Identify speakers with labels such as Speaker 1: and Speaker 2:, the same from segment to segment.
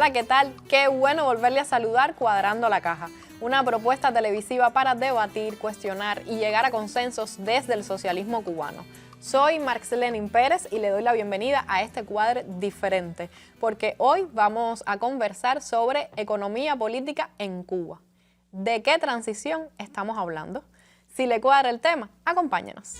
Speaker 1: Hola, ¿qué tal? Qué bueno volverle a saludar Cuadrando la Caja, una propuesta televisiva para debatir, cuestionar y llegar a consensos desde el socialismo cubano. Soy Marxlenin Pérez y le doy la bienvenida a este cuadro diferente, porque hoy vamos a conversar sobre economía política en Cuba. ¿De qué transición estamos hablando? Si le cuadra el tema, acompáñenos.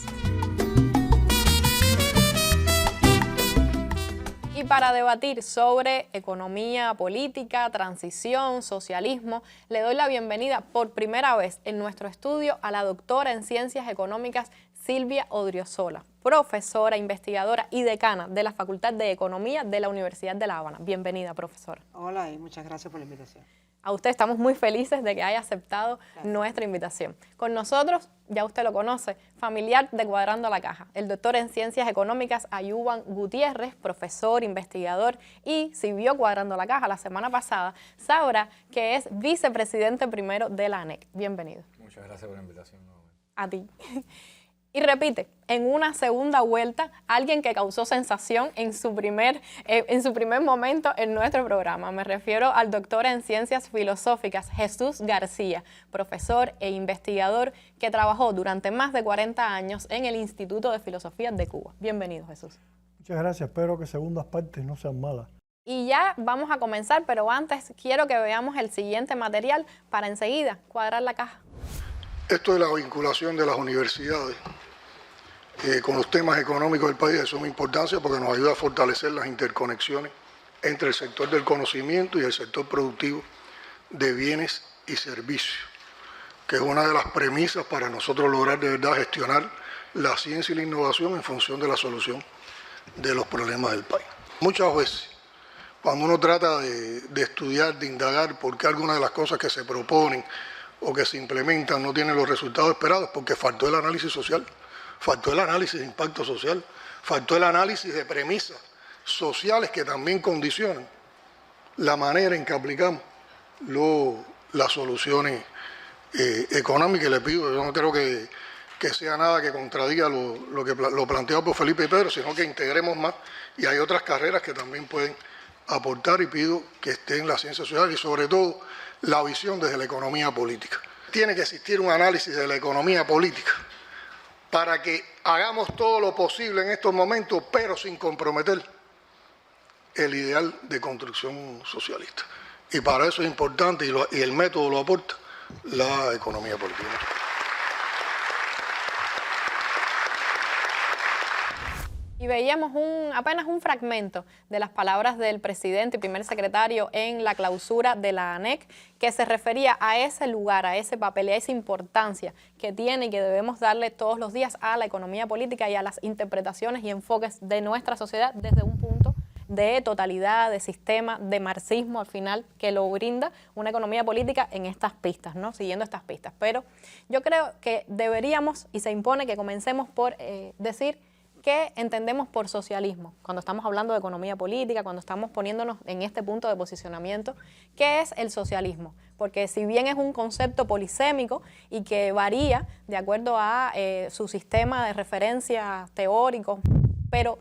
Speaker 1: Y para debatir sobre economía política, transición, socialismo, le doy la bienvenida por primera vez en nuestro estudio a la doctora en Ciencias Económicas Silvia Odriozola, profesora, investigadora y decana de la Facultad de Economía de la Universidad de La Habana. Bienvenida, profesora.
Speaker 2: Hola y muchas gracias por la invitación.
Speaker 1: A usted estamos muy felices de que haya aceptado nuestra invitación. Con nosotros, ya usted lo conoce, familiar de Cuadrando la Caja, el doctor en Ciencias Económicas Ayuban Gutiérrez, profesor, investigador, y si vio Cuadrando la Caja la semana pasada, sabrá que es vicepresidente primero de la ANEC. Bienvenido.
Speaker 3: Muchas gracias por la invitación.
Speaker 1: A ti. Y repite, en una segunda vuelta, alguien que causó sensación en su primer momento en nuestro programa. Me refiero al doctor en Ciencias Filosóficas, Jesús García, profesor e investigador que trabajó durante más de 40 años en el Instituto de Filosofía de Cuba. Bienvenido, Jesús.
Speaker 4: Muchas gracias. Espero que segundas partes no sean malas.
Speaker 1: Y ya vamos a comenzar, pero antes quiero que veamos el siguiente material para enseguida cuadrar la caja.
Speaker 5: Esto de la vinculación de las universidades con los temas económicos del país es de suma importancia porque nos ayuda a fortalecer las interconexiones entre el sector del conocimiento y el sector productivo de bienes y servicios, que es una de las premisas para nosotros lograr de verdad gestionar la ciencia y la innovación en función de la solución de los problemas del país. Muchas veces, cuando uno trata de estudiar, de indagar por qué algunas de las cosas que se proponen o que se implementan no tienen los resultados esperados, porque faltó el análisis social, faltó el análisis de impacto social, faltó el análisis de premisas sociales que también condicionan la manera en que aplicamos las soluciones económicas. Le pido, yo no creo que sea nada que contradiga lo planteado por Felipe y Pedro, sino que integremos más, y hay otras carreras que también pueden aportar, y pido que esté en la ciencia social y sobre todo la visión desde la economía política. Tiene que existir un análisis de la economía política para que hagamos todo lo posible en estos momentos, pero sin comprometer el ideal de construcción socialista. Y para eso es importante, y el método lo aporta, la economía política.
Speaker 1: Y veíamos apenas un fragmento de las palabras del presidente y primer secretario en la clausura de la ANEC, que se refería a ese lugar, a ese papel y a esa importancia que tiene y que debemos darle todos los días a la economía política y a las interpretaciones y enfoques de nuestra sociedad desde un punto de totalidad, de sistema, de marxismo al final, que lo brinda una economía política en estas pistas, ¿no? Siguiendo estas pistas. Pero yo creo que deberíamos, y se impone que comencemos por decir ¿qué entendemos por socialismo? Cuando estamos hablando de economía política, cuando estamos poniéndonos en este punto de posicionamiento, ¿qué es el socialismo? Porque si bien es un concepto polisémico y que varía de acuerdo a su sistema de referencia teórico, pero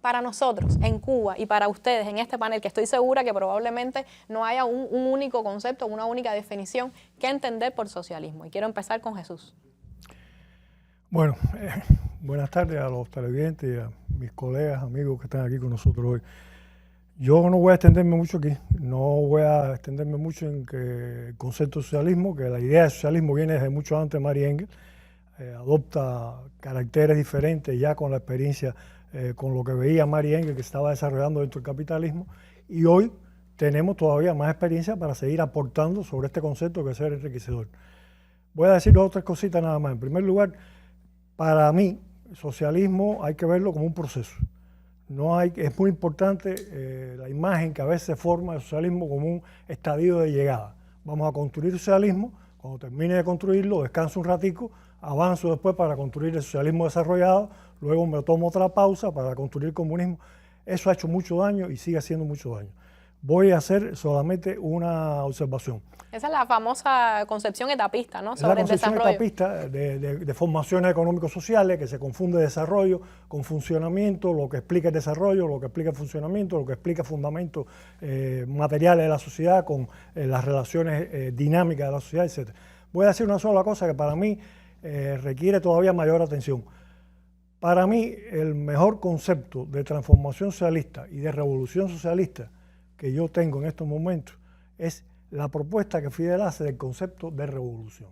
Speaker 1: para nosotros en Cuba y para ustedes en este panel, que estoy segura que probablemente no haya un único concepto, una única definición, ¿qué entender por socialismo? Y quiero empezar con Jesús.
Speaker 4: Bueno, buenas tardes a los televidentes y a mis colegas, amigos que están aquí con nosotros hoy. Yo no voy a extenderme mucho aquí, no voy a extenderme mucho en que el concepto de socialismo, que la idea de socialismo viene desde mucho antes de Mary Engels, adopta caracteres diferentes ya con la experiencia, con lo que veía Mary Engels que se estaba desarrollando dentro del capitalismo, y hoy tenemos todavía más experiencia para seguir aportando sobre este concepto que es ser enriquecedor. Voy a decir otras cositas nada más. En primer lugar, para mí, el socialismo hay que verlo como un proceso. Es muy importante la imagen que a veces se forma del socialismo como un estadio de llegada. Vamos a construir socialismo, cuando termine de construirlo, descanso un ratico, avanzo después para construir el socialismo desarrollado, luego me tomo otra pausa para construir el comunismo. Eso ha hecho mucho daño y sigue haciendo mucho daño. Voy a hacer solamente una observación.
Speaker 1: Esa es la famosa concepción etapista, ¿no?
Speaker 4: Es la
Speaker 1: Sobre el
Speaker 4: concepción
Speaker 1: desarrollo.
Speaker 4: etapista de formaciones económico-sociales, que se confunde desarrollo con funcionamiento, lo que explica el desarrollo, lo que explica el funcionamiento, lo que explica fundamentos materiales de la sociedad con las relaciones dinámicas de la sociedad, etc. Voy a decir una sola cosa que para mí requiere todavía mayor atención. Para mí, el mejor concepto de transformación socialista y de revolución socialista que yo tengo en estos momentos es la propuesta que Fidel hace del concepto de revolución.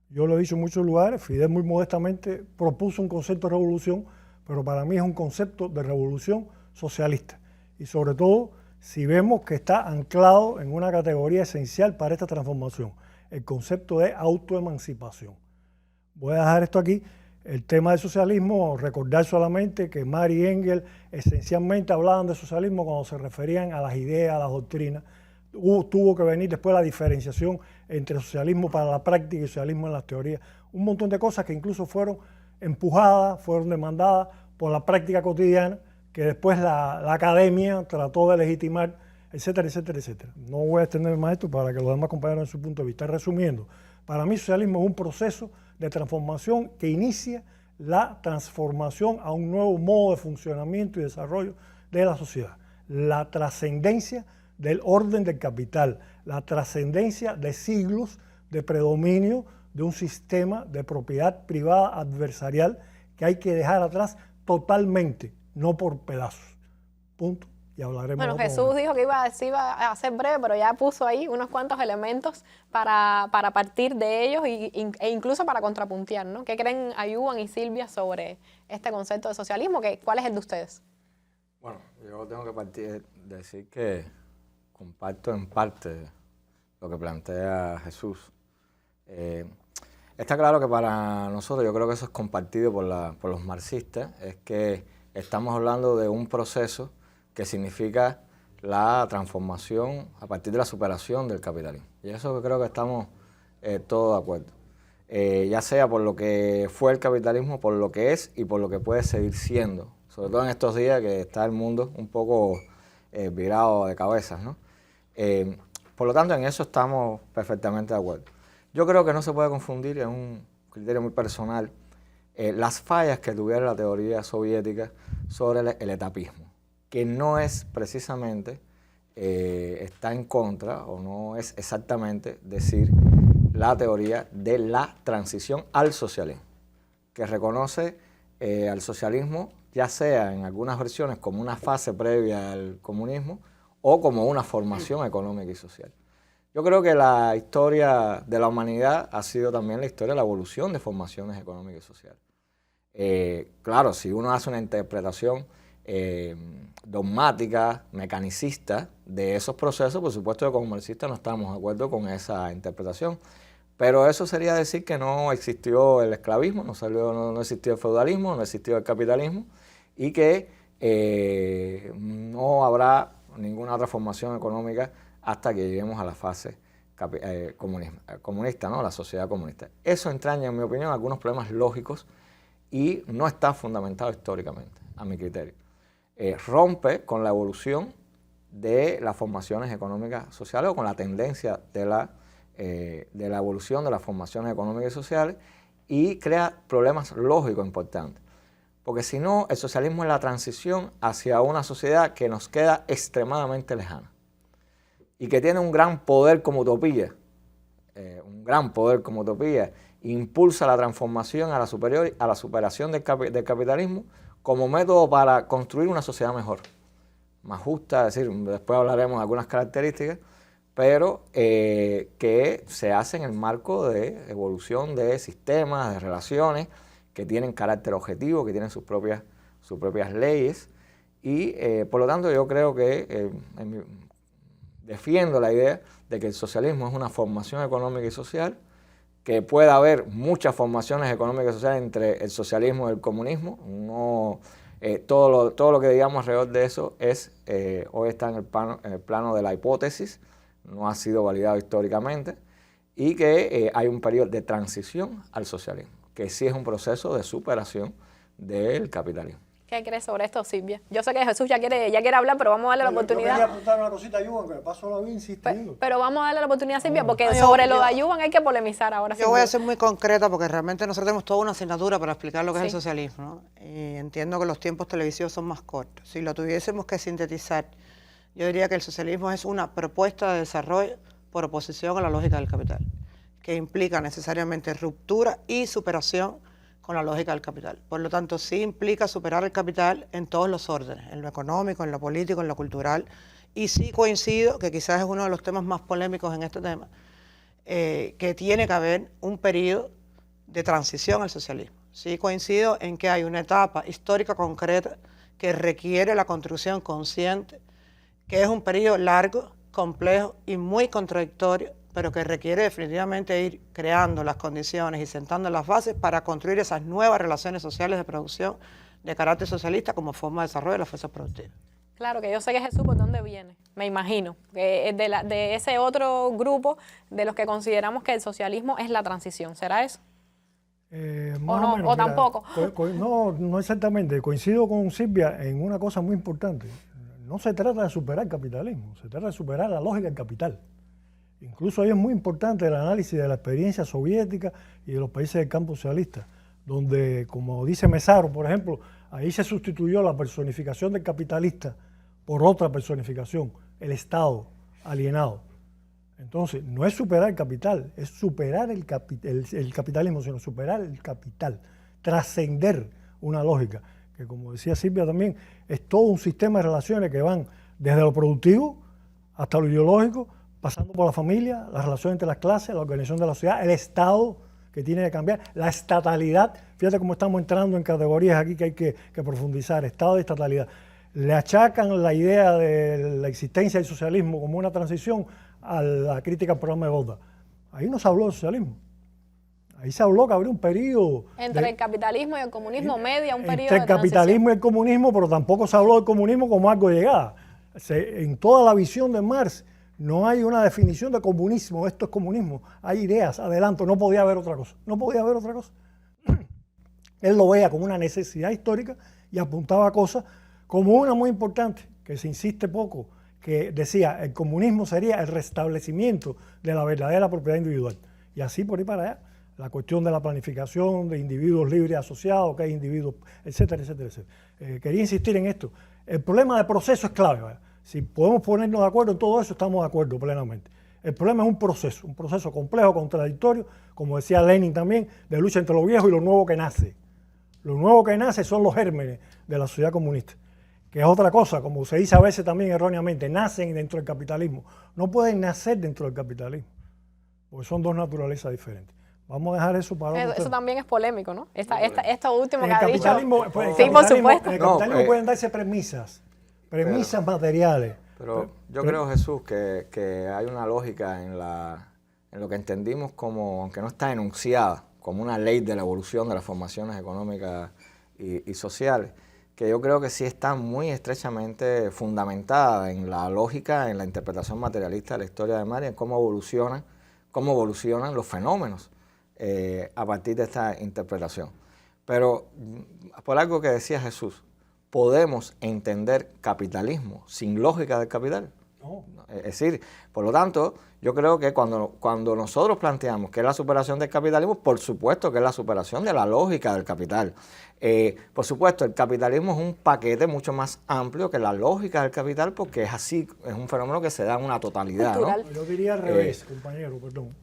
Speaker 4: Yo lo he dicho en muchos lugares, Fidel muy modestamente propuso un concepto de revolución, pero para mí es un concepto de revolución socialista. Y sobre todo, si vemos que está anclado en una categoría esencial para esta transformación, el concepto de autoemancipación. Voy a dejar esto aquí. El tema del socialismo, recordar solamente que Marx y Engels esencialmente hablaban de socialismo cuando se referían a las ideas, a las doctrinas. Tuvo que venir después la diferenciación entre socialismo para la práctica y socialismo en las teorías. Un montón de cosas que incluso fueron empujadas, fueron demandadas por la práctica cotidiana, que después la academia trató de legitimar, etcétera, etcétera, etcétera. No voy a extenderme más esto para que los demás compañeros den su punto de vista. Resumiendo, para mí socialismo es un proceso de transformación que inicia la transformación a un nuevo modo de funcionamiento y desarrollo de la sociedad. La trascendencia del orden del capital, la trascendencia de siglos de predominio de un sistema de propiedad privada adversarial que hay que dejar atrás totalmente, no por pedazos. Punto. Y hablaremos.
Speaker 1: Bueno, Jesús dijo que iba a ser breve, pero ya puso ahí unos cuantos elementos para partir de ellos e incluso para contrapuntear, ¿no? ¿Qué creen Ayuban y Silvia sobre este concepto de socialismo? ¿Cuál es el de ustedes?
Speaker 3: Bueno, yo tengo que decir que comparto en parte lo que plantea Jesús. Está claro que para nosotros, yo creo que eso es compartido por los marxistas, es que estamos hablando de un proceso que significa la transformación a partir de la superación del capitalismo. Y eso creo que estamos todos de acuerdo. Ya sea por lo que fue el capitalismo, por lo que es y por lo que puede seguir siendo. Sobre todo en estos días que está el mundo un poco virado de cabezas, ¿no? Por lo tanto, en eso estamos perfectamente de acuerdo. Yo creo que no se puede confundir, es un criterio muy personal, las fallas que tuviera la teoría soviética sobre el etapismo, que no es precisamente, está en contra o no es exactamente decir la teoría de la transición al socialismo, que reconoce al socialismo ya sea en algunas versiones como una fase previa al comunismo o como una formación económica y social. Yo creo que la historia de la humanidad ha sido también la historia de la evolución de formaciones económicas y sociales. Claro, si uno hace una interpretación dogmática, mecanicista de esos procesos, por supuesto que como marxistas no estamos de acuerdo con esa interpretación, pero eso sería decir que no existió el esclavismo, no existió el feudalismo, no existió el capitalismo y que no habrá ninguna otra formación económica hasta que lleguemos a la fase comunista, ¿no? La sociedad comunista. Eso entraña, en mi opinión, algunos problemas lógicos y no está fundamentado históricamente, a mi criterio. Rompe con la evolución de las formaciones económicas sociales o con la tendencia de la evolución de las formaciones económicas y sociales y crea problemas lógicos importantes. Porque si no, el socialismo es la transición hacia una sociedad que nos queda extremadamente lejana y que tiene un gran poder como utopía, impulsa la transformación a la superación del capitalismo como método para construir una sociedad mejor, más justa, es decir, después hablaremos de algunas características, pero que se hace en el marco de evolución de sistemas, de relaciones, que tienen carácter objetivo, que tienen sus propias leyes, y por lo tanto yo creo que defiendo la idea de que el socialismo es una formación económica y social, que puede haber muchas formaciones económicas y sociales entre el socialismo y el comunismo. No, todo lo que digamos alrededor de eso hoy está en el plano de la hipótesis, no ha sido validado históricamente, y que hay un periodo de transición al socialismo, que sí es un proceso de superación del capitalismo.
Speaker 1: ¿Qué crees sobre esto, Silvia? Yo sé que Jesús ya quiere hablar, pero vamos a darle la
Speaker 4: Yo quería
Speaker 1: oportunidad.
Speaker 4: apuntar una cosita a Yuban, que me paso la vida insistiendo.
Speaker 1: Pero vamos a darle la oportunidad a Silvia, porque
Speaker 2: Yo-
Speaker 1: sobre lo de
Speaker 2: yo-
Speaker 1: Ayuban hay que polemizar ahora.
Speaker 2: Yo voy a ser muy concreta porque realmente nosotros tenemos toda una asignatura para explicar lo que es el
Speaker 1: Sí.
Speaker 2: socialismo, ¿no? Y entiendo que los tiempos televisivos son más cortos. Si lo tuviésemos que sintetizar, yo diría que el socialismo es una propuesta de desarrollo por oposición a la lógica del capital, que implica necesariamente ruptura y superación con la lógica del capital. Por lo tanto, sí implica superar el capital en todos los órdenes, en lo económico, en lo político, en lo cultural, y sí coincido, que quizás es uno de los temas más polémicos en este tema, que tiene que haber un periodo de transición al socialismo. Sí coincido en que hay una etapa histórica concreta que requiere la construcción consciente, que es un periodo largo, complejo y muy contradictorio, pero que requiere definitivamente ir creando las condiciones y sentando las bases para construir esas nuevas relaciones sociales de producción de carácter socialista como forma de desarrollo de las fuerzas productivas.
Speaker 1: Claro, que yo sé que Jesús por dónde viene, me imagino, que es de ese otro grupo de los que consideramos que el socialismo es la transición. ¿Será eso?
Speaker 4: Más
Speaker 1: no,
Speaker 4: menos,
Speaker 1: o tampoco.
Speaker 4: No exactamente. Coincido con Silvia en una cosa muy importante. No se trata de superar el capitalismo, se trata de superar la lógica del capital. Incluso ahí es muy importante el análisis de la experiencia soviética y de los países del campo socialista, donde, como dice Mesaro, por ejemplo, ahí se sustituyó la personificación del capitalista por otra personificación, el Estado alienado. Entonces, no es superar el capital, es superar el capitalismo, sino superar el capital, trascender una lógica, que como decía Silvia también, es todo un sistema de relaciones que van desde lo productivo hasta lo ideológico, pasando por la familia, las relaciones entre las clases, la organización de la sociedad, el Estado que tiene que cambiar, la estatalidad. Fíjate cómo estamos entrando en categorías aquí que hay que profundizar, Estado y estatalidad. Le achacan la idea de la existencia del socialismo como una transición a la crítica al programa de Gotha. Ahí no se habló de socialismo. Ahí se habló que habría un periodo...
Speaker 1: Entre el capitalismo y el comunismo media un periodo
Speaker 4: Entre el
Speaker 1: de transición.
Speaker 4: capitalismo y el comunismo, pero tampoco se habló del comunismo como algo de llegada. En toda la visión de Marx no hay una definición de comunismo, esto es comunismo. Hay ideas, adelanto, no podía haber otra cosa. No podía haber otra cosa. Él lo veía como una necesidad histórica y apuntaba a cosas como una muy importante, que se insiste poco, que decía, el comunismo sería el restablecimiento de la verdadera propiedad individual. Y así por ahí para allá, la cuestión de la planificación, de individuos libres asociados, que hay individuos, etcétera, etcétera, etcétera. Quería insistir en esto. El problema de proceso es clave, ¿verdad? Si podemos ponernos de acuerdo en todo eso, estamos de acuerdo plenamente. El problema es un proceso complejo, contradictorio, como decía Lenin también, de lucha entre lo viejo y lo nuevo que nace. Lo nuevo que nace son los gérmenes de la sociedad comunista, que es otra cosa, como se dice a veces también erróneamente, nacen dentro del capitalismo. No pueden nacer dentro del capitalismo, porque son dos naturalezas diferentes. Vamos a dejar eso para otro
Speaker 1: Eso
Speaker 4: tema.
Speaker 1: también es polémico, ¿no? Esto último
Speaker 4: En
Speaker 1: que
Speaker 4: el
Speaker 1: ha dicho.
Speaker 4: capitalismo,
Speaker 1: Sí, por supuesto.
Speaker 4: En el
Speaker 3: No,
Speaker 4: capitalismo pueden darse premisas materiales.
Speaker 3: Pero yo creo, Jesús, que hay una lógica en lo que entendimos como, aunque no está enunciada, como una ley de la evolución de las formaciones económicas y sociales, que yo creo que sí está muy estrechamente fundamentada en la lógica, en la interpretación materialista de la historia de Marx, en cómo evolucionan los fenómenos a partir de esta interpretación. Pero por algo que decía Jesús, ¿podemos entender capitalismo sin lógica del capital?
Speaker 4: No.
Speaker 3: Es decir, por lo tanto, yo creo que cuando nosotros planteamos que es la superación del capitalismo, por supuesto que es la superación de la lógica del capital. Por supuesto, el capitalismo es un paquete mucho más amplio que la lógica del capital, porque es así, es un fenómeno que se da en una totalidad, ¿no?
Speaker 1: Cultural.
Speaker 4: Yo diría al revés, compañero, perdón.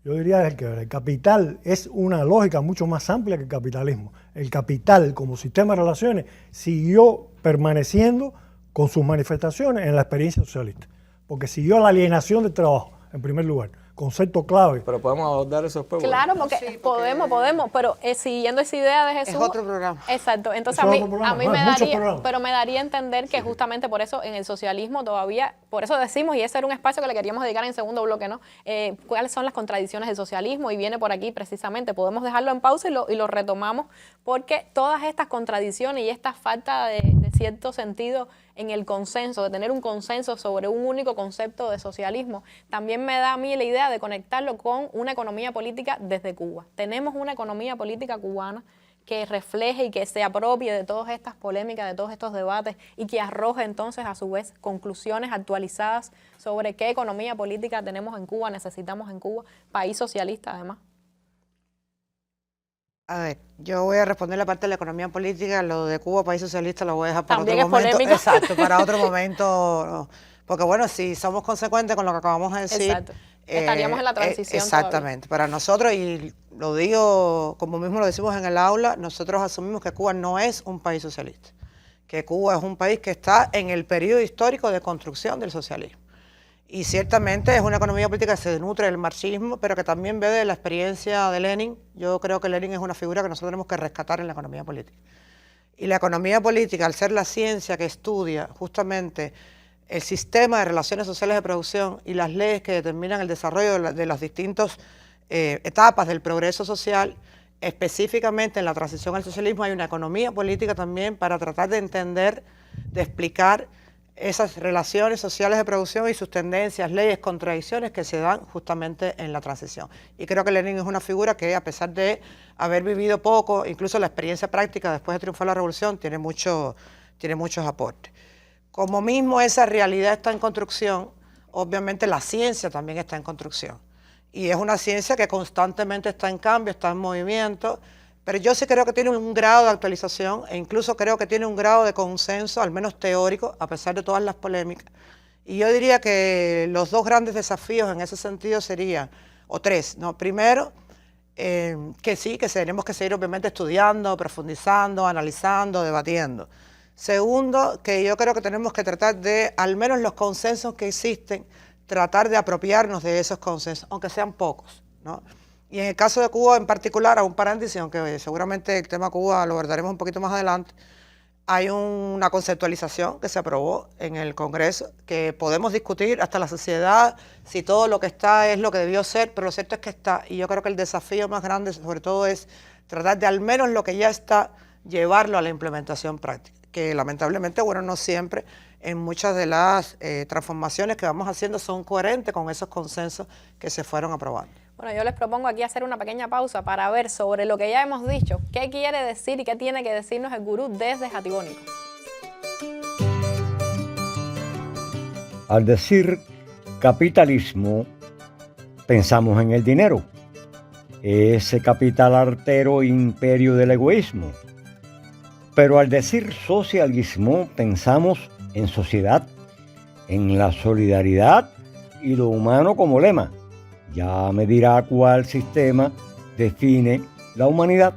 Speaker 4: Yo diría que el capital es una lógica mucho más amplia que el capitalismo. El capital como sistema de relaciones siguió permaneciendo con sus manifestaciones en la experiencia socialista, porque siguió la alienación del trabajo, en primer lugar, concepto clave.
Speaker 3: Pero podemos abordar eso después.
Speaker 1: Claro, porque,
Speaker 2: Sí, porque-
Speaker 1: podemos, pero siguiendo esa idea de Jesús.
Speaker 2: Es otro programa.
Speaker 1: Exacto, entonces
Speaker 4: Es
Speaker 1: a mí,
Speaker 4: otro programa.
Speaker 1: a mí
Speaker 4: No,
Speaker 1: me
Speaker 4: muchos
Speaker 1: daría,
Speaker 4: programas.
Speaker 1: pero me daría a entender que justamente por eso en el socialismo todavía, por eso decimos, y ese era un espacio que le queríamos dedicar en el segundo bloque, ¿no? ¿Cuáles son las contradicciones del socialismo? Y viene por aquí precisamente, podemos dejarlo en pausa y lo retomamos, porque todas estas contradicciones y esta falta de cierto sentido en el consenso, de tener un consenso sobre un único concepto de socialismo, también me da a mí la idea de conectarlo con una economía política desde Cuba. Tenemos una economía política cubana que refleje y que se apropie de todas estas polémicas, de todos estos debates y que arroje entonces a su vez conclusiones actualizadas sobre qué economía política tenemos en Cuba, necesitamos en Cuba, país socialista además?
Speaker 2: A ver, yo voy a responder la parte de la economía política, lo de Cuba, país socialista, lo voy a dejar para
Speaker 1: También
Speaker 2: otro
Speaker 1: es
Speaker 2: momento.
Speaker 1: polémico.
Speaker 2: Exacto, para otro momento. No. Porque bueno, si somos consecuentes con lo que acabamos de decir.
Speaker 1: Exacto. Estaríamos en la transición
Speaker 2: exactamente. Para nosotros, y lo digo como mismo lo decimos en el aula, nosotros asumimos que Cuba no es un país socialista, que Cuba es un país que está en el periodo histórico de construcción del socialismo. Y ciertamente es una economía política que se nutre del marxismo, pero que también bebe de la experiencia de Lenin. Yo creo que Lenin es una figura que nosotros tenemos que rescatar en la economía política. Y la economía política, al ser la ciencia que estudia justamente el sistema de relaciones sociales de producción y las leyes que determinan el desarrollo de las distintas etapas del progreso social, específicamente en la transición al socialismo hay una economía política también para tratar de entender, de explicar esas relaciones sociales de producción y sus tendencias, leyes, contradicciones que se dan justamente en la transición. Y creo que Lenin es una figura que, a pesar de haber vivido poco, incluso la experiencia práctica después de triunfar la revolución, tiene muchos aportes. Como mismo esa realidad está en construcción, obviamente la ciencia también está en construcción. Y es una ciencia que constantemente está en cambio, está en movimiento, pero yo sí creo que tiene un grado de actualización e incluso creo que tiene un grado de consenso, al menos teórico, a pesar de todas las polémicas. Y yo diría que los dos grandes desafíos en ese sentido serían, o tres, ¿no? Primero, que sí, que tenemos que seguir obviamente estudiando, profundizando, analizando, debatiendo. Segundo, que yo creo que tenemos que tratar de, al menos los consensos que existen, tratar de apropiarnos de esos consensos, aunque sean pocos, ¿no? Y en el caso de Cuba en particular, a un paréntesis, aunque seguramente el tema Cuba lo abordaremos un poquito más adelante, hay una conceptualización que se aprobó en el Congreso, que podemos discutir hasta la sociedad si todo lo que está es lo que debió ser, pero lo cierto es que está, y yo creo que el desafío más grande sobre todo es tratar de al menos lo que ya está, llevarlo a la implementación práctica, que lamentablemente, bueno, no siempre en muchas de las transformaciones que vamos haciendo son coherentes con esos consensos que se fueron aprobando.
Speaker 1: Bueno, yo les propongo aquí hacer una pequeña pausa para ver sobre lo que ya hemos dicho, qué quiere decir y qué tiene que decirnos el gurú desde Jatibonico.
Speaker 6: Al decir capitalismo, pensamos en el dinero, ese capital artero imperio del egoísmo. Pero al decir socialismo, pensamos en sociedad, en la solidaridad y lo humano como lema. Ya me dirá cuál sistema define la humanidad.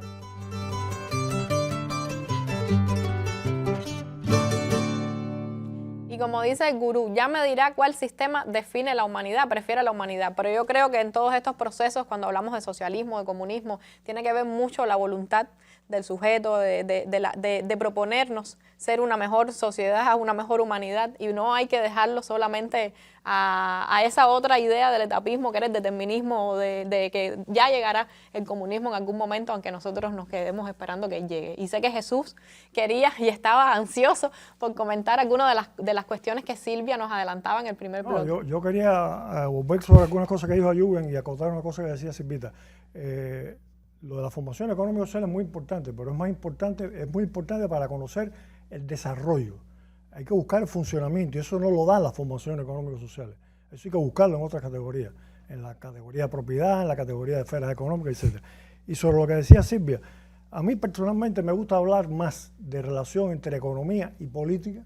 Speaker 1: Y como dice el gurú, ya me dirá cuál sistema define la humanidad, prefiere la humanidad. Pero yo creo que en todos estos procesos, cuando hablamos de socialismo, de comunismo, tiene que ver mucho la voluntad del sujeto, de proponernos ser una mejor sociedad, una mejor humanidad, y no hay que dejarlo solamente a esa otra idea del etapismo que era el determinismo, de que ya llegará el comunismo en algún momento, aunque nosotros nos quedemos esperando que llegue. Y sé que Jesús quería y estaba ansioso por comentar algunas de las cuestiones que Silvia nos adelantaba en el primer bloque.
Speaker 4: Yo quería volver sobre algunas cosas que dijo Ayuben y acotar una cosa que decía Silvita. Lo de la formación económica social es muy importante, pero es muy importante para conocer el desarrollo. Hay que buscar el funcionamiento y eso no lo dan las formaciones económicas sociales. Eso hay que buscarlo en otras categorías, en la categoría de propiedad, en la categoría de esferas económicas, etc. Y sobre lo que decía Silvia, a mí personalmente me gusta hablar más de relación entre economía y política,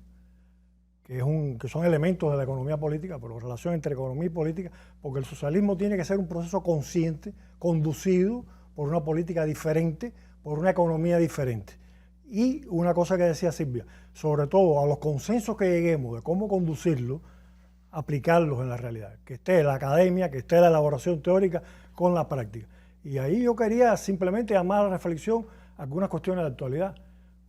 Speaker 4: que son elementos de la economía política, pero relación entre economía y política, porque el socialismo tiene que ser un proceso consciente, conducido por una política diferente, por una economía diferente. Y una cosa que decía Silvia, sobre todo a los consensos que lleguemos de cómo conducirlo, aplicarlos en la realidad, que esté la academia, que esté la elaboración teórica con la práctica. Y ahí yo quería simplemente llamar a la reflexión algunas cuestiones de actualidad,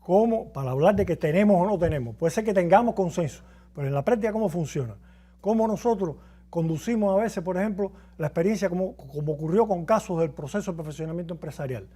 Speaker 4: como para hablar de que tenemos o no tenemos. Puede ser que tengamos consenso, pero en la práctica ¿cómo funciona? ¿Cómo nosotros conducimos a veces, por ejemplo, la experiencia como ocurrió con casos del proceso de perfeccionamiento empresarial?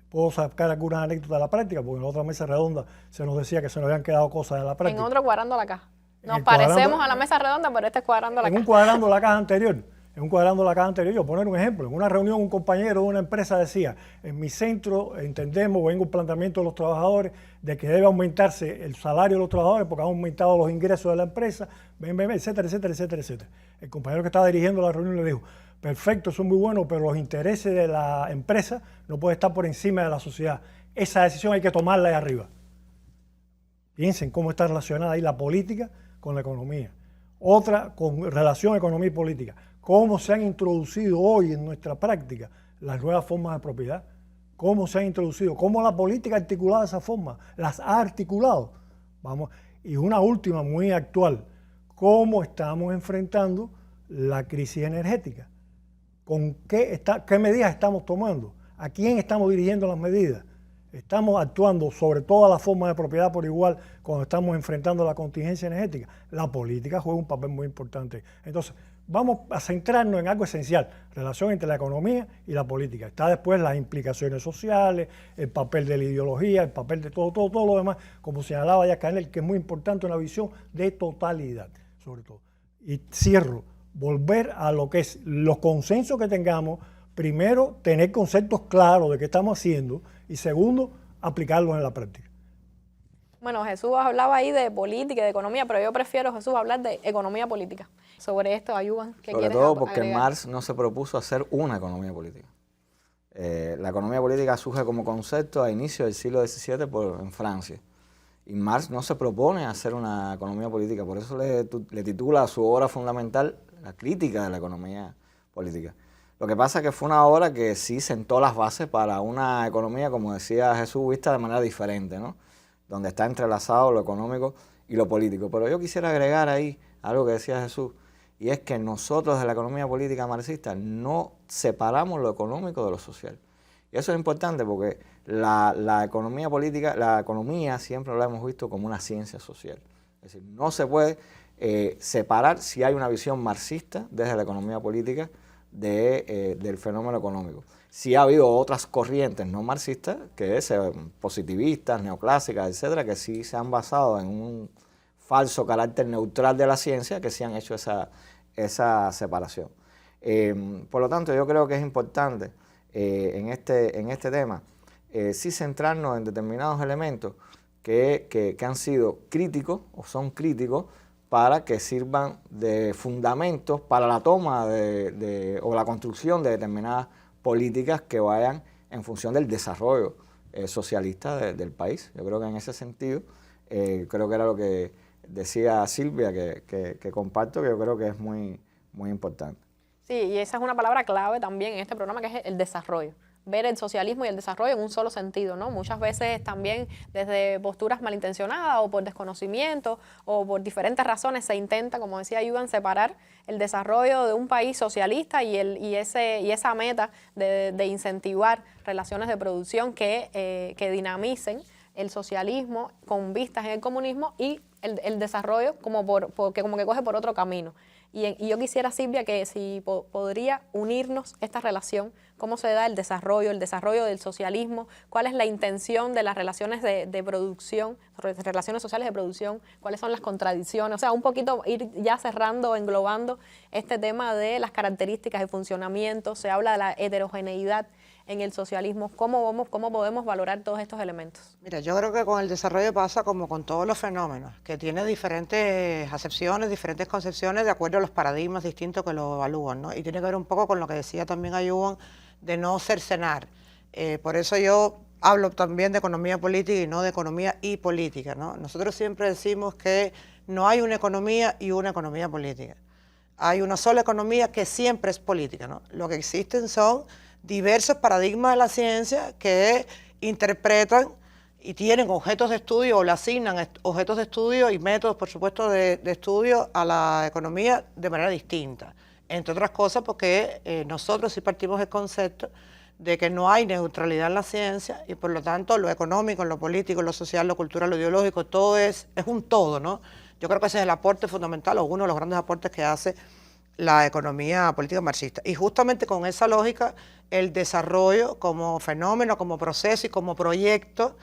Speaker 4: Puedo sacar algunas anécdotas de la práctica, porque en la otra mesa redonda se nos decía que se nos habían quedado cosas de la práctica.
Speaker 1: En otro cuadrando la caja. Nos parecemos a la mesa redonda, pero este es cuadrando la caja.
Speaker 4: En un cuadrando la caja anterior, en un cuadrando de la caja anterior, yo poner un ejemplo, en una reunión un compañero de una empresa decía, en mi centro entendemos, vengo un planteamiento de los trabajadores de que debe aumentarse el salario de los trabajadores porque han aumentado los ingresos de la empresa, etcétera, etcétera, etcétera, etcétera. El compañero que estaba dirigiendo la reunión le dijo, perfecto, eso es muy bueno, pero los intereses de la empresa no pueden estar por encima de la sociedad. Esa decisión hay que tomarla ahí arriba. Piensen cómo está relacionada ahí la política con la economía. Otra con relación a economía y política. Cómo se han introducido hoy en nuestra práctica las nuevas formas de propiedad. Cómo se han introducido, cómo la política ha articulado esa forma, las ha articulado. Vamos. Y una última muy actual, cómo estamos enfrentando la crisis energética. ¿Con qué medidas estamos tomando? ¿A quién estamos dirigiendo las medidas? Estamos actuando sobre todas las formas de propiedad por igual cuando estamos enfrentando la contingencia energética. La política juega un papel muy importante. Entonces, vamos a centrarnos en algo esencial, relación entre la economía y la política. Está después las implicaciones sociales, el papel de la ideología, el papel de todo lo demás, como señalaba ya Canel, que es muy importante una visión de totalidad, sobre todo. Y cierro, volver a lo que es los consensos que tengamos. Primero, tener conceptos claros de qué estamos haciendo y segundo, aplicarlos en la práctica.
Speaker 1: Bueno, Jesús hablaba ahí de política y de economía, pero yo prefiero, Jesús, hablar de economía política. Sobre esto, Ayuban, ¿qué
Speaker 3: Sobre
Speaker 1: quieres
Speaker 3: todo porque
Speaker 1: agregar?
Speaker 3: Marx no se propuso hacer una economía política. La economía política surge como concepto a inicio del siglo XVII en Francia. Y Marx no se propone hacer una economía política, por eso le titula a su obra fundamental La crítica de la economía política. Lo que pasa es que fue una obra que sí sentó las bases para una economía, como decía Jesús, vista de manera diferente, ¿no? Donde está entrelazado lo económico y lo político. Pero yo quisiera agregar ahí algo que decía Jesús, y es que nosotros de la economía política marxista no separamos lo económico de lo social. Y eso es importante porque la economía política, la economía siempre la hemos visto como una ciencia social. Es decir, no se puede separar si hay una visión marxista desde la economía política del fenómeno económico. Sí ha habido otras corrientes no marxistas, que es positivistas, neoclásicas, etcétera, que sí se han basado en un falso carácter neutral de la ciencia, que sí han hecho esa separación. Por lo tanto, yo creo que es importante en este tema sí centrarnos en determinados elementos que han sido críticos o son críticos para que sirvan de fundamentos para la toma o la construcción de determinadas políticas que vayan en función del desarrollo socialista del país. Yo creo que en ese sentido, creo que era lo que decía Silvia, que comparto, que yo creo que es muy, muy importante.
Speaker 1: Sí, y esa es una palabra clave también en este programa, que es el desarrollo. Ver el socialismo y el desarrollo en un solo sentido, ¿no? Muchas veces también desde posturas malintencionadas o por desconocimiento o por diferentes razones se intenta, como decía Ayuban, separar el desarrollo de un país socialista y esa meta de incentivar relaciones de producción que dinamicen el socialismo con vistas en el comunismo y el desarrollo como que coge por otro camino. Y yo quisiera, Silvia, que si podría unirnos esta relación, cómo se da el desarrollo del socialismo, cuál es la intención de las relaciones de producción, relaciones sociales de producción, cuáles son las contradicciones, o sea, un poquito ir ya cerrando, englobando este tema de las características de funcionamiento, se habla de la heterogeneidad en el socialismo, ¿cómo podemos valorar todos estos elementos?
Speaker 2: Mira, yo creo que con el desarrollo pasa como con todos los fenómenos, que tiene diferentes acepciones, diferentes concepciones de acuerdo a los paradigmas distintos que lo evalúan, ¿no? Y tiene que ver un poco con lo que decía también Ayuban, de no cercenar. Por eso yo hablo también de economía política y no de economía y política, ¿no? Nosotros siempre decimos que no hay una economía y una economía política. Hay una sola economía que siempre es política, ¿no? Lo que existen son diversos paradigmas de la ciencia que interpretan y tienen objetos de estudio o le asignan objetos de estudio y métodos, por supuesto, de estudio a la economía de manera distinta. Entre otras cosas porque nosotros sí partimos del concepto de que no hay neutralidad en la ciencia y por lo tanto lo económico, lo político, lo social, lo cultural, lo ideológico, todo es un todo, ¿no? Yo creo que ese es el aporte fundamental o uno de los grandes aportes que hace la economía política marxista. Y justamente con esa lógica, el desarrollo como fenómeno, como proceso y como proyecto,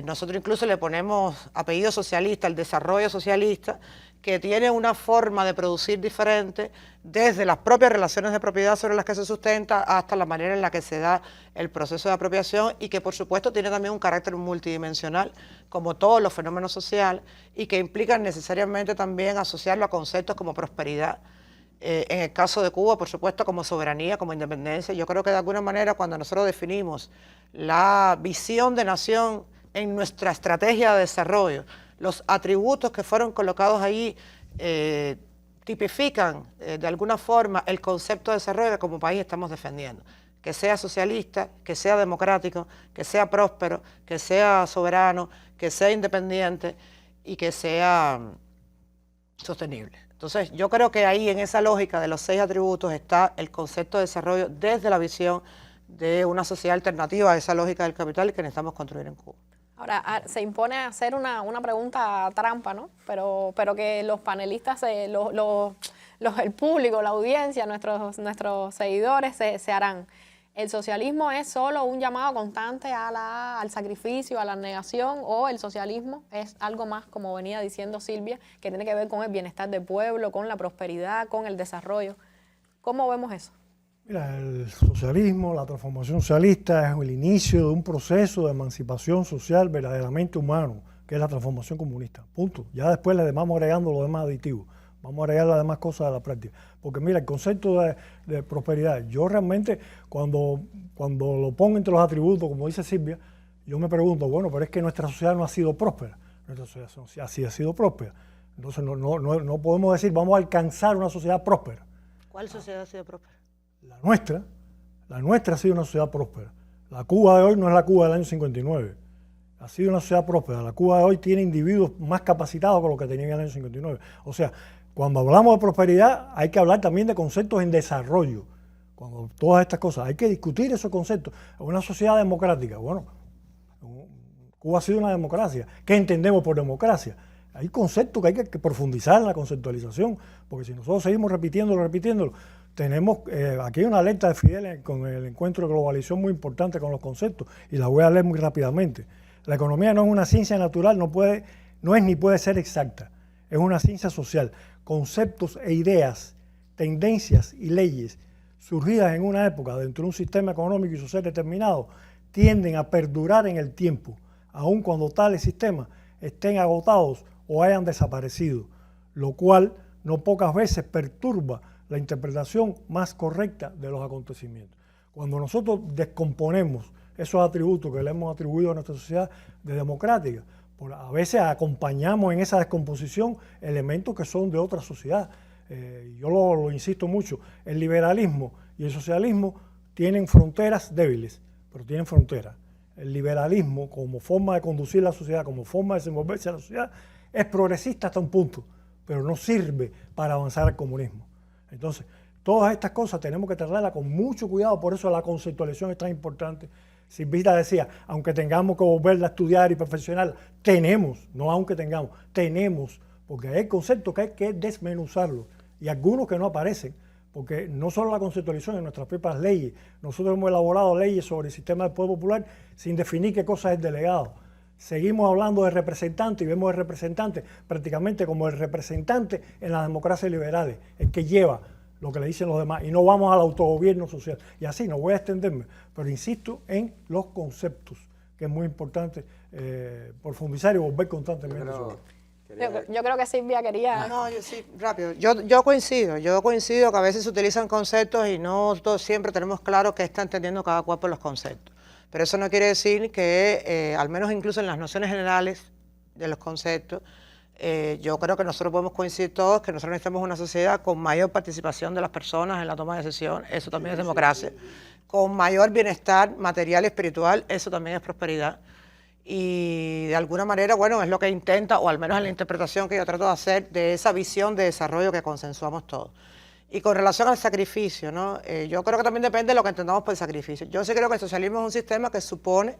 Speaker 2: nosotros incluso le ponemos apellido socialista, el desarrollo socialista, que tiene una forma de producir diferente, desde las propias relaciones de propiedad sobre las que se sustenta hasta la manera en la que se da el proceso de apropiación, y que por supuesto tiene también un carácter multidimensional, como todos los fenómenos sociales, y que implican necesariamente también asociarlo a conceptos como prosperidad. En el caso de Cuba, por supuesto, como soberanía, como independencia. Yo creo que de alguna manera cuando nosotros definimos la visión de nación en nuestra estrategia de desarrollo, los atributos que fueron colocados ahí tipifican de alguna forma el concepto de desarrollo que como país estamos defendiendo. Que sea socialista, que sea democrático, que sea próspero, que sea soberano, que sea independiente y que sea sostenible. Entonces, yo creo que ahí en esa lógica de los 6 atributos está el concepto de desarrollo desde la visión de una sociedad alternativa a esa lógica del capital que necesitamos construir en Cuba.
Speaker 1: Ahora, se impone hacer una pregunta trampa, ¿no? Pero que los panelistas, el público, la audiencia, nuestros seguidores se harán. ¿El socialismo es solo un llamado constante al sacrificio, a la negación, o el socialismo es algo más, como venía diciendo Silvia, que tiene que ver con el bienestar del pueblo, con la prosperidad, con el desarrollo? ¿Cómo vemos eso?
Speaker 4: Mira, el socialismo, la transformación socialista es el inicio de un proceso de emancipación social verdaderamente humano, que es la transformación comunista. Punto. Ya después le vamos agregando los demás aditivos. Vamos a agregar las demás cosas a la práctica. Porque mira, el concepto de prosperidad, yo realmente cuando lo pongo entre los atributos, como dice Silvia, yo me pregunto, bueno, pero es que nuestra sociedad no ha sido próspera. Nuestra sociedad sí ha sido próspera. Entonces no podemos decir, vamos a alcanzar una sociedad próspera.
Speaker 2: ¿Cuál sociedad ha sido próspera?
Speaker 4: La nuestra ha sido una sociedad próspera. La Cuba de hoy no es la Cuba del año 59. Ha sido una sociedad próspera. La Cuba de hoy tiene individuos más capacitados que los que tenían en el año 59. O sea, cuando hablamos de prosperidad hay que hablar también de conceptos en desarrollo. Cuando todas estas cosas, hay que discutir esos conceptos. Una sociedad democrática, bueno, Cuba ha sido una democracia. ¿Qué entendemos por democracia? Hay conceptos que hay que profundizar en la conceptualización, porque si nosotros seguimos repitiéndolo, tenemos, aquí hay una alerta de Fidel con el encuentro de globalización muy importante con los conceptos, y la voy a leer muy rápidamente. La economía no es una ciencia natural, no es ni puede ser exacta, es una ciencia social. Conceptos e ideas, tendencias y leyes surgidas en una época dentro de un sistema económico y social determinado tienden a perdurar en el tiempo, aun cuando tales sistemas estén agotados o hayan desaparecido, lo cual no pocas veces perturba la interpretación más correcta de los acontecimientos. Cuando nosotros descomponemos esos atributos que le hemos atribuido a nuestra sociedad de democrática, a veces acompañamos en esa descomposición elementos que son de otra sociedad. Yo lo insisto mucho, el liberalismo y el socialismo tienen fronteras débiles, pero tienen fronteras. El liberalismo como forma de conducir la sociedad, como forma de desenvolverse a la sociedad, es progresista hasta un punto, pero no sirve para avanzar al comunismo. Entonces, todas estas cosas tenemos que tratarlas con mucho cuidado, por eso la conceptualización es tan importante. Silvita decía, aunque tengamos que volverla a estudiar y perfeccionarla, tenemos, porque hay conceptos que hay que desmenuzarlos, y algunos que no aparecen, porque no solo la conceptualización en nuestras propias leyes, nosotros hemos elaborado leyes sobre el sistema del poder popular sin definir qué cosa es el delegado. Seguimos hablando de representantes y vemos el representante prácticamente como el representante en las democracias liberales, el que lleva lo que le dicen los demás, y no vamos al autogobierno social. Y así, no voy a extenderme, pero insisto en los conceptos, que es muy importante profundizar y volver constantemente sobre eso.
Speaker 1: Yo creo que Silvia quería...
Speaker 2: No, yo sí, rápido. Yo coincido que a veces se utilizan conceptos y no todos siempre tenemos claro qué está entendiendo cada cual por los conceptos. Pero eso no quiere decir que, al menos incluso en las nociones generales de los conceptos, yo creo que nosotros podemos coincidir todos que nosotros necesitamos una sociedad con mayor participación de las personas en la toma de decisiones, eso también es democracia, con mayor bienestar material y espiritual, eso también es prosperidad. Y de alguna manera, bueno, es lo que intenta, o al menos en la interpretación que yo trato de hacer, de esa visión de desarrollo que consensuamos todos. Y con relación al sacrificio, ¿no? Yo creo que también depende de lo que entendamos por sacrificio. Yo sí creo que el socialismo es un sistema que supone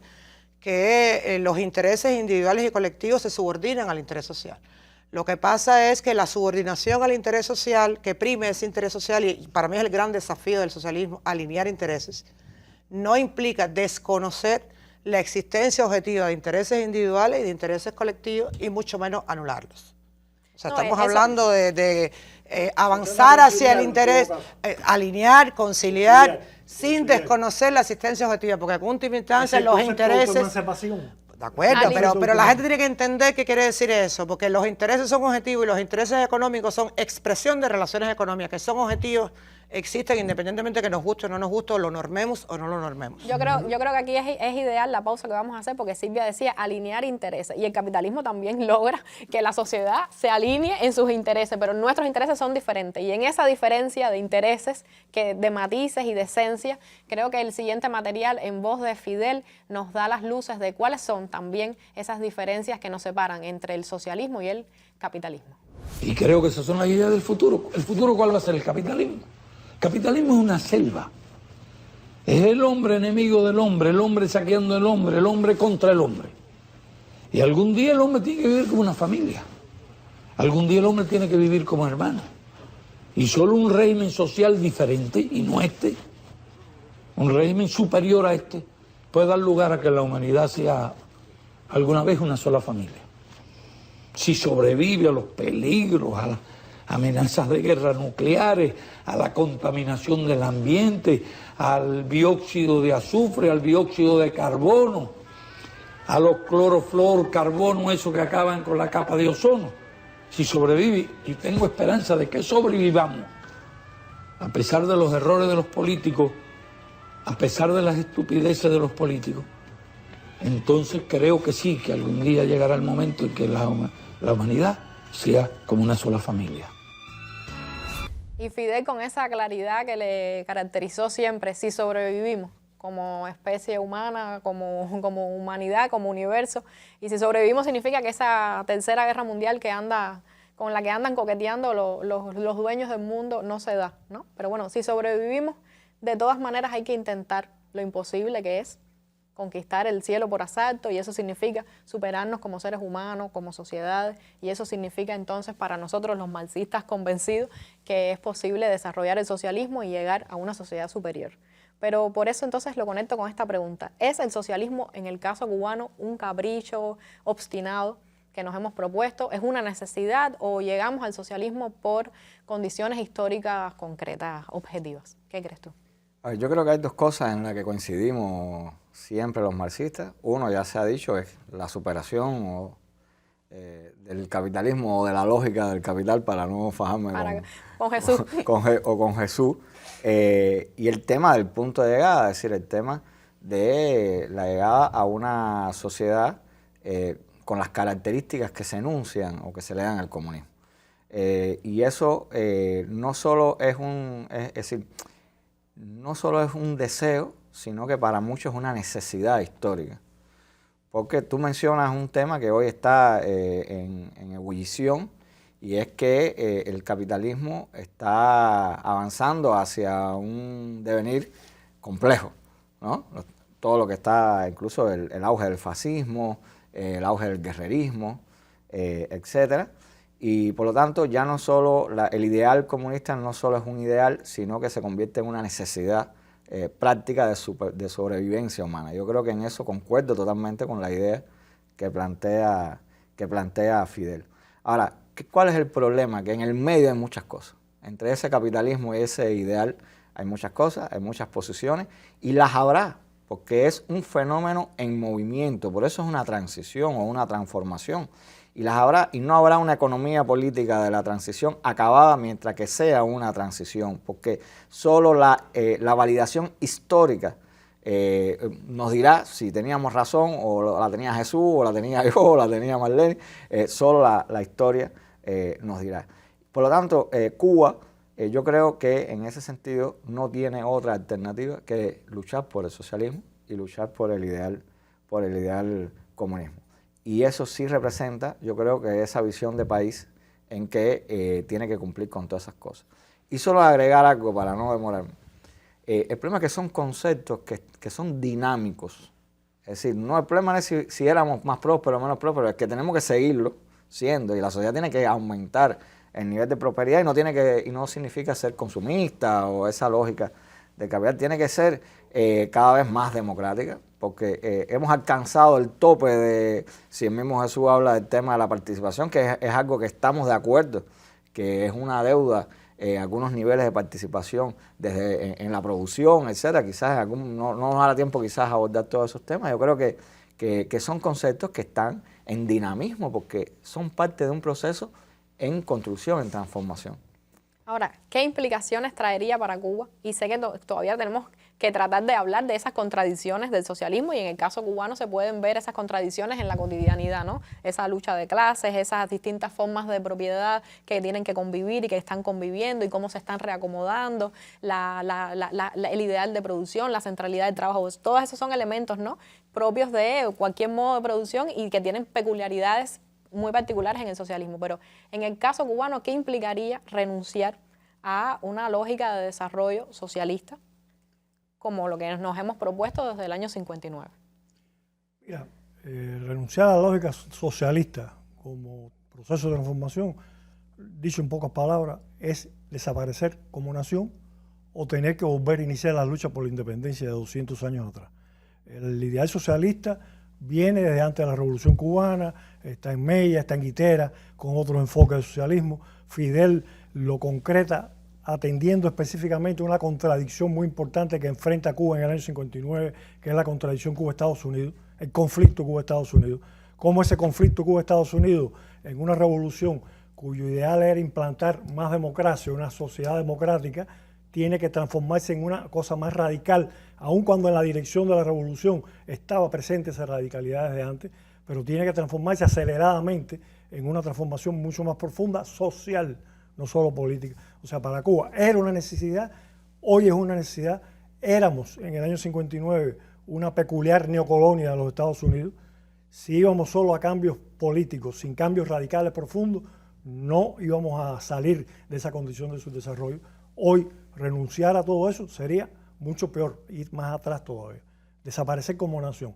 Speaker 2: que los intereses individuales y colectivos se subordinan al interés social. Lo que pasa es que la subordinación al interés social, que prime ese interés social, y para mí es el gran desafío del socialismo, alinear intereses, no implica desconocer la existencia objetiva de intereses individuales y de intereses colectivos, y mucho menos anularlos. O sea,
Speaker 1: No,
Speaker 2: estamos
Speaker 1: eso-
Speaker 2: hablando de avanzar hacia el interés, alinear, conciliar, sin desconocer la asistencia objetiva, porque en última instancia los intereses... De acuerdo, pero la gente tiene que entender qué quiere decir eso, porque los intereses son objetivos y los intereses económicos son expresión de relaciones económicas, que son objetivos, existen independientemente de que nos guste o no nos guste, o lo normemos o no lo normemos.
Speaker 1: Yo creo que aquí es ideal la pausa que vamos a hacer, porque Silvia decía alinear intereses, y el capitalismo también logra que la sociedad se alinee en sus intereses, pero nuestros intereses son diferentes, y en esa diferencia de intereses, de matices y de esencia, creo que el siguiente material en voz de Fidel nos da las luces de cuáles son también esas diferencias que nos separan entre el socialismo y el capitalismo.
Speaker 7: Y creo que esas son las ideas del futuro. ¿El futuro cuál va a ser? El capitalismo. El capitalismo es una selva. Es el hombre enemigo del hombre, el hombre saqueando el hombre contra el hombre. Y algún día el hombre tiene que vivir como una familia. Algún día el hombre tiene que vivir como hermano. Y solo un régimen social diferente, y no este, un régimen superior a este, puede dar lugar a que la humanidad sea alguna vez una sola familia. Si sobrevive a los peligros, a las amenazas de guerras nucleares, a la contaminación del ambiente, al dióxido de azufre, al dióxido de carbono, a los clorofluorcarbonos, esos que acaban con la capa de ozono. Si sobrevive, y tengo esperanza de que sobrevivamos, a pesar de los errores de los políticos, a pesar de las estupideces de los políticos, entonces creo que sí, que algún día llegará el momento en que la humanidad sea como una sola familia.
Speaker 1: Y Fidel, con esa claridad que le caracterizó siempre, si sobrevivimos como especie humana, como humanidad, como universo, y si sobrevivimos significa que esa tercera guerra mundial con la que andan coqueteando los dueños del mundo no se da, ¿no? Pero bueno, si sobrevivimos, de todas maneras hay que intentar lo imposible, que es conquistar el cielo por asalto, y eso significa superarnos como seres humanos, como sociedades, y eso significa entonces para nosotros los marxistas convencidos que es posible desarrollar el socialismo y llegar a una sociedad superior. Pero por eso entonces lo conecto con esta pregunta. ¿Es el socialismo en el caso cubano un capricho obstinado que nos hemos propuesto? ¿Es una necesidad o llegamos al socialismo por condiciones históricas concretas, objetivas? ¿Qué crees tú?
Speaker 3: Yo creo que hay dos cosas en las que coincidimos siempre los marxistas. Uno, ya se ha dicho, es la superación del capitalismo o de la lógica del capital, para no fajarme
Speaker 1: con Jesús.
Speaker 3: con Jesús. Y el tema del punto de llegada, es decir, el tema de la llegada a una sociedad con las características que se enuncian o que se le dan al comunismo. Y eso no solo es no solo es un deseo, sino que para muchos es una necesidad histórica. Porque tú mencionas un tema que hoy está en ebullición, y es que el capitalismo está avanzando hacia un devenir complejo, ¿no? Todo lo que está, incluso el auge del fascismo, el auge del guerrerismo, etcétera. Y por lo tanto ya no solo el ideal comunista no solo es un ideal, sino que se convierte en una necesidad práctica de sobrevivencia humana. Yo creo que en eso concuerdo totalmente con la idea que plantea Fidel. Ahora, ¿cuál es el problema? Que en el medio hay muchas cosas. Entre ese capitalismo y ese ideal hay muchas cosas, hay muchas posiciones, y las habrá, porque es un fenómeno en movimiento, por eso es una transición o una transformación. Y las habrá, y no habrá una economía política de la transición acabada mientras que sea una transición, porque solo la validación histórica nos dirá si teníamos razón, o la tenía Jesús, o la tenía yo, o la tenía Marlene. Solo la historia nos dirá. Por lo tanto, Cuba, yo creo que en ese sentido no tiene otra alternativa que luchar por el socialismo y luchar por el ideal comunismo. Y eso sí representa, yo creo que esa visión de país en que tiene que cumplir con todas esas cosas. Y solo agregar algo para no demorarme. El problema es que son conceptos que son dinámicos. Es decir, no, el problema no es si éramos más prósperos o menos prósperos, es que tenemos que seguirlo siendo, y la sociedad tiene que aumentar el nivel de prosperidad, y no significa ser consumista o esa lógica del capital. Tiene que ser cada vez más democrática, porque hemos alcanzado el tope de, si el mismo Jesús habla del tema de la participación, que es algo que estamos de acuerdo, que es una deuda, algunos niveles de participación desde en la producción, etcétera. Quizás no nos dará tiempo quizás a abordar todos esos temas. Yo creo que son conceptos que están en dinamismo porque son parte de un proceso en construcción, en transformación.
Speaker 1: Ahora, ¿qué implicaciones traería para Cuba? Y sé que todavía tenemos que tratar de hablar de esas contradicciones del socialismo y en el caso cubano se pueden ver esas contradicciones en la cotidianidad, ¿no? Esa lucha de clases, esas distintas formas de propiedad que tienen que convivir y que están conviviendo y cómo se están reacomodando, el ideal de producción, la centralidad del trabajo, todos esos son elementos, ¿no?, propios de cualquier modo de producción y que tienen peculiaridades muy particulares en el socialismo. Pero en el caso cubano, ¿qué implicaría renunciar a una lógica de desarrollo socialista como lo que nos hemos propuesto desde el año 59?
Speaker 4: Mira, renunciar a la lógica socialista como proceso de transformación, dicho en pocas palabras, es desaparecer como nación o tener que volver a iniciar la lucha por la independencia de 200 años atrás. El ideal socialista viene desde antes de la Revolución Cubana, está en Mella, está en Guitera, con otros enfoques del socialismo. Fidel lo concreta atendiendo específicamente una contradicción muy importante que enfrenta Cuba en el año 59, que es la contradicción Cuba-Estados Unidos, el conflicto Cuba-Estados Unidos. Cómo ese conflicto Cuba-Estados Unidos, en una revolución cuyo ideal era implantar más democracia, una sociedad democrática, tiene que transformarse en una cosa más radical, aun cuando en la dirección de la revolución estaba presente esa radicalidad desde antes, pero tiene que transformarse aceleradamente en una transformación mucho más profunda, social, no solo política. O sea, para Cuba era una necesidad, hoy es una necesidad. Éramos en el año 59 una peculiar neocolonia de los Estados Unidos. Si íbamos solo a cambios políticos, sin cambios radicales profundos, no íbamos a salir de esa condición de su desarrollo. Hoy renunciar a todo eso sería mucho peor, ir más atrás todavía, desaparecer como nación,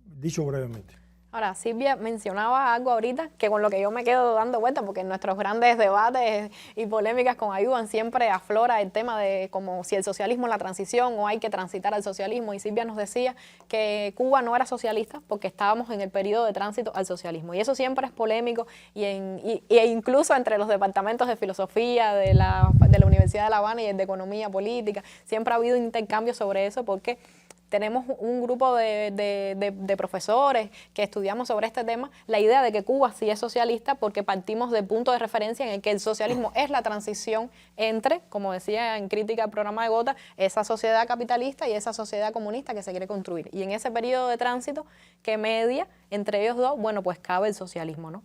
Speaker 4: dicho brevemente.
Speaker 1: Ahora, Silvia mencionaba algo ahorita que con lo que yo me quedo dando vueltas, porque en nuestros grandes debates y polémicas con Ayuban siempre aflora el tema de como si el socialismo es la transición o hay que transitar al socialismo, y Silvia nos decía que Cuba no era socialista porque estábamos en el periodo de tránsito al socialismo, y eso siempre es polémico e incluso entre los departamentos de filosofía de la Universidad de La Habana y el de economía política, siempre ha habido intercambios sobre eso porque tenemos un grupo de profesores que estudiamos sobre este tema, la idea de que Cuba sí es socialista porque partimos del punto de referencia en el que el socialismo es la transición entre, como decía en crítica al programa de Gotha, esa sociedad capitalista y esa sociedad comunista que se quiere construir. Y en ese periodo de tránsito que media entre ellos dos, bueno, pues cabe el socialismo, ¿no?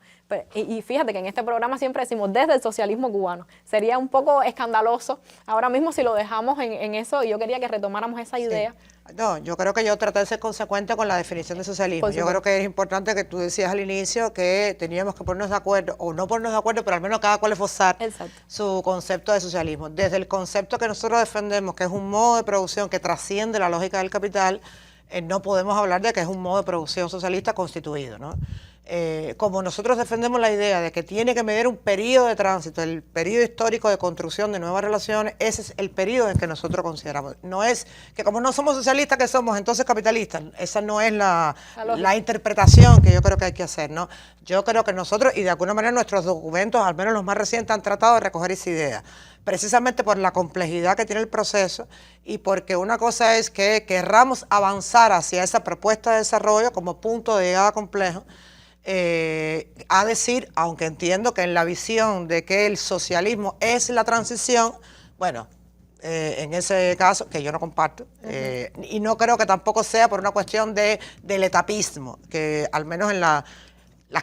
Speaker 1: Y fíjate que en este programa siempre decimos desde el socialismo cubano. Sería un poco escandaloso ahora mismo si lo dejamos en eso, y yo quería que retomáramos esa idea.
Speaker 2: No, yo creo que yo traté de ser consecuente con la definición de socialismo. Yo creo que es importante que tú decías al inicio que teníamos que ponernos de acuerdo, o no ponernos de acuerdo, pero al menos cada cual esforzar su concepto de socialismo. Desde el concepto que nosotros defendemos, que es un modo de producción que trasciende la lógica del capital, no podemos hablar de que es un modo de producción socialista constituido, ¿no? Como nosotros defendemos la idea de que tiene que medir un periodo de tránsito, el periodo histórico de construcción de nuevas relaciones, ese es el periodo en que nosotros consideramos. No es que como no somos socialistas que somos entonces capitalistas, esa no es la interpretación que yo creo que hay que hacer, ¿no? Yo creo que nosotros, y de alguna manera nuestros documentos, al menos los más recientes, han tratado de recoger esa idea, precisamente por la complejidad que tiene el proceso y porque una cosa es que querramos avanzar hacia esa propuesta de desarrollo como punto de llegada complejo, a decir, aunque entiendo que en la visión de que el socialismo es la transición, bueno, en ese caso, que yo no comparto, y no creo que tampoco sea por una cuestión del etapismo, que al menos en las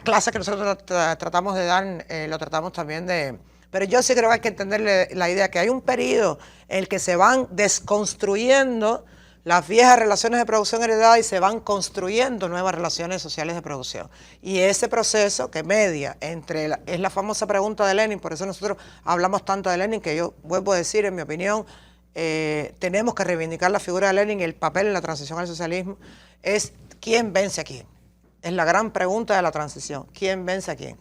Speaker 2: clases que nosotros tratamos de dar, lo tratamos también de... Pero yo sí creo que hay que entender la idea que hay un periodo en el que se van desconstruyendo las viejas relaciones de producción heredadas y se van construyendo nuevas relaciones sociales de producción. Y ese proceso que media entre, es la famosa pregunta de Lenin, por eso nosotros hablamos tanto de Lenin, que yo vuelvo a decir, en mi opinión, tenemos que reivindicar la figura de Lenin y el papel en la transición al socialismo, es ¿quién vence a quién? Es la gran pregunta de la transición, ¿quién vence a quién?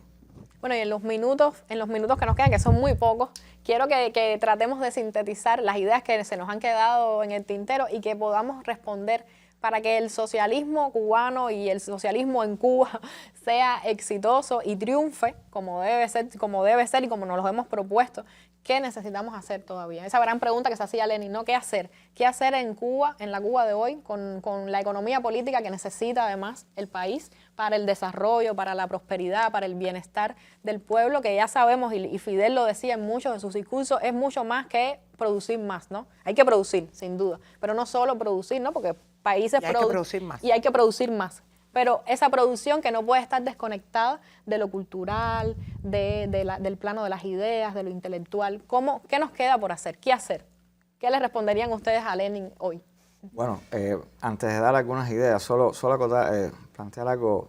Speaker 1: Bueno, y en los minutos que nos quedan, que son muy pocos, quiero que tratemos de sintetizar las ideas que se nos han quedado en el tintero y que podamos responder para que el socialismo cubano y el socialismo en Cuba sea exitoso y triunfe como debe ser y como nos lo hemos propuesto? ¿Qué necesitamos hacer todavía? Esa gran pregunta que se hacía Lenin, ¿no? ¿Qué hacer? ¿Qué hacer en Cuba, en la Cuba de hoy, con la economía política que necesita además el país para el desarrollo, para la prosperidad, para el bienestar del pueblo, que ya sabemos, y Fidel lo decía en muchos de sus discursos, es mucho más que producir más, ¿no? Hay que producir, sin duda, pero no solo producir, ¿no? Porque países
Speaker 2: hay que producir más.
Speaker 1: Y hay que producir más. Pero esa producción que no puede estar desconectada de lo cultural, del plano de las ideas, de lo intelectual. ¿Qué nos queda por hacer? ¿Qué hacer? ¿Qué le responderían ustedes a Lenin hoy?
Speaker 3: Bueno, antes de dar algunas ideas, solo plantear algo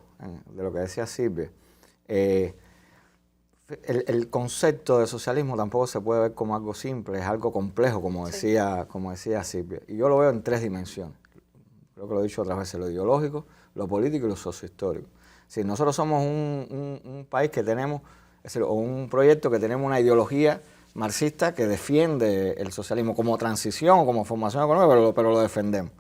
Speaker 3: de lo que decía Silvia. El concepto de socialismo tampoco se puede ver como algo simple, es algo complejo, como decía Silvia. Y yo lo veo en 3 dimensiones. Creo que lo he dicho otras veces, lo ideológico, lo político y lo sociohistórico. Si nosotros somos un país que tenemos, o un proyecto que tenemos una ideología marxista que defiende el socialismo como transición o como formación económica, pero lo defendemos.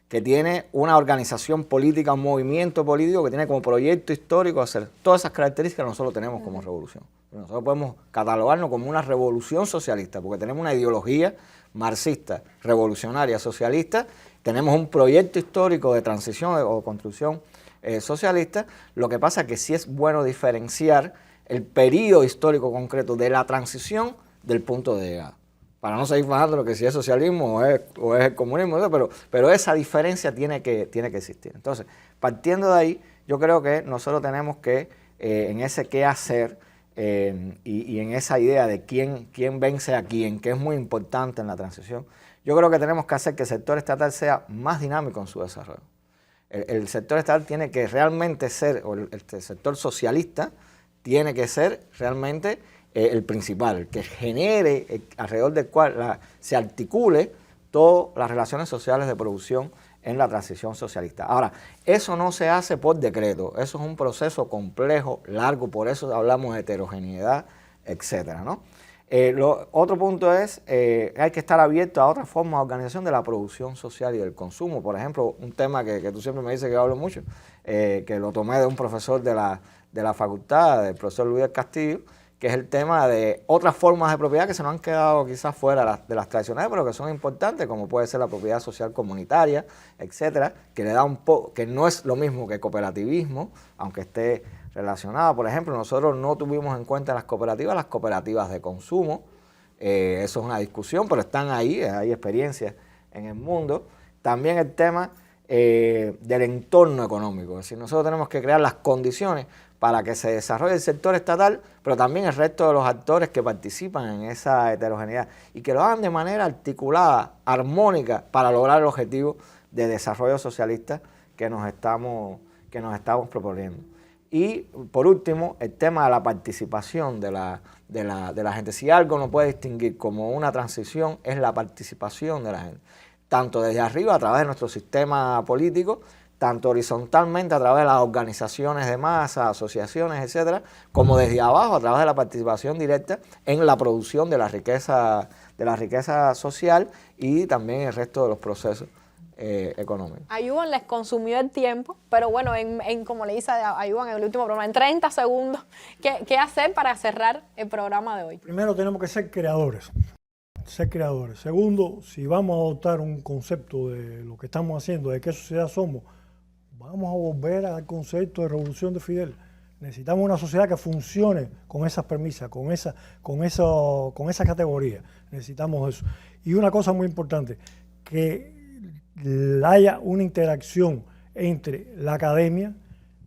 Speaker 3: Que tiene una organización política, un movimiento político que tiene como proyecto histórico hacer todas esas características que nosotros tenemos como revolución. Nosotros podemos catalogarnos como una revolución socialista porque tenemos una ideología marxista, revolucionaria, socialista, tenemos un proyecto histórico de transición o construcción socialista. Lo que pasa es que sí es bueno diferenciar el periodo histórico concreto de la transición del punto de llegada. Para no seguir bajando lo que si es socialismo o es el comunismo, pero esa diferencia tiene que existir. Entonces, partiendo de ahí, yo creo que nosotros tenemos que, en ese qué hacer y en esa idea de quién vence a quién, que es muy importante en la transición, yo creo que tenemos que hacer que el sector estatal sea más dinámico en su desarrollo. El sector estatal tiene que realmente ser, o el sector socialista tiene que ser realmente el principal, el que genere, alrededor del cual se articule todas las relaciones sociales de producción en la transición socialista. Ahora, eso no se hace por decreto, eso es un proceso complejo, largo, por eso hablamos de heterogeneidad, etcétera, ¿no? Otro punto es, hay que estar abierto a otras formas de organización de la producción social y del consumo. Por ejemplo, un tema que tú siempre me dices que hablo mucho, que lo tomé de un profesor de la facultad, del profesor Luis del Castillo, que es el tema de otras formas de propiedad que se nos han quedado quizás fuera de las tradicionales, pero que son importantes, como puede ser la propiedad social comunitaria, etcétera, que le da que no es lo mismo que cooperativismo, aunque esté relacionada. Por ejemplo, nosotros no tuvimos en cuenta las cooperativas de consumo, eso es una discusión, pero están ahí, hay experiencias en el mundo. También el tema del entorno económico, es decir, nosotros tenemos que crear las condiciones para que se desarrolle el sector estatal, pero también el resto de los actores que participan en esa heterogeneidad y que lo hagan de manera articulada, armónica, para lograr el objetivo de desarrollo socialista que nos estamos proponiendo. Y por último, el tema de la participación de la gente. Si algo no puede distinguir como una transición, es la participación de la gente, tanto desde arriba a través de nuestro sistema político, tanto horizontalmente a través de las organizaciones de masa, asociaciones, etcétera, como desde abajo a través de la participación directa en la producción de la riqueza social y también el resto de los procesos económicos.
Speaker 1: Ayuban les consumió el tiempo, pero bueno, como le dice Ayuban en el último programa, en 30 segundos, ¿qué hacer para cerrar el programa de hoy?
Speaker 4: Primero tenemos que ser creadores. Segundo, si vamos a adoptar un concepto de lo que estamos haciendo, de qué sociedad somos, vamos a volver al concepto de revolución de Fidel. Necesitamos una sociedad que funcione con esas premisas, con esa categoría. Necesitamos eso. Y una cosa muy importante, que haya una interacción entre la academia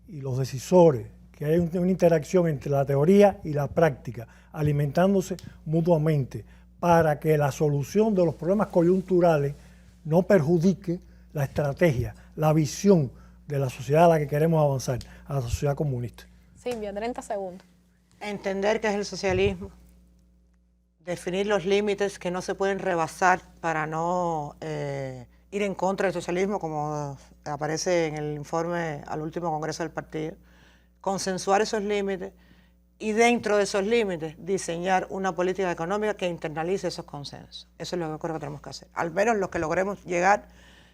Speaker 4: y los decisores, que haya una interacción entre la teoría y la práctica, alimentándose mutuamente, para que la solución de los problemas coyunturales no perjudique la estrategia, la visión de la sociedad a la que queremos avanzar, a la sociedad comunista.
Speaker 1: Silvia, 30 segundos.
Speaker 2: Entender qué es el socialismo, definir los límites que no se pueden rebasar para no ir en contra del socialismo, como aparece en el informe al último congreso del partido, consensuar esos límites y dentro de esos límites diseñar una política económica que internalice esos consensos. Eso es lo que creo que tenemos que hacer. Al menos los que logremos llegar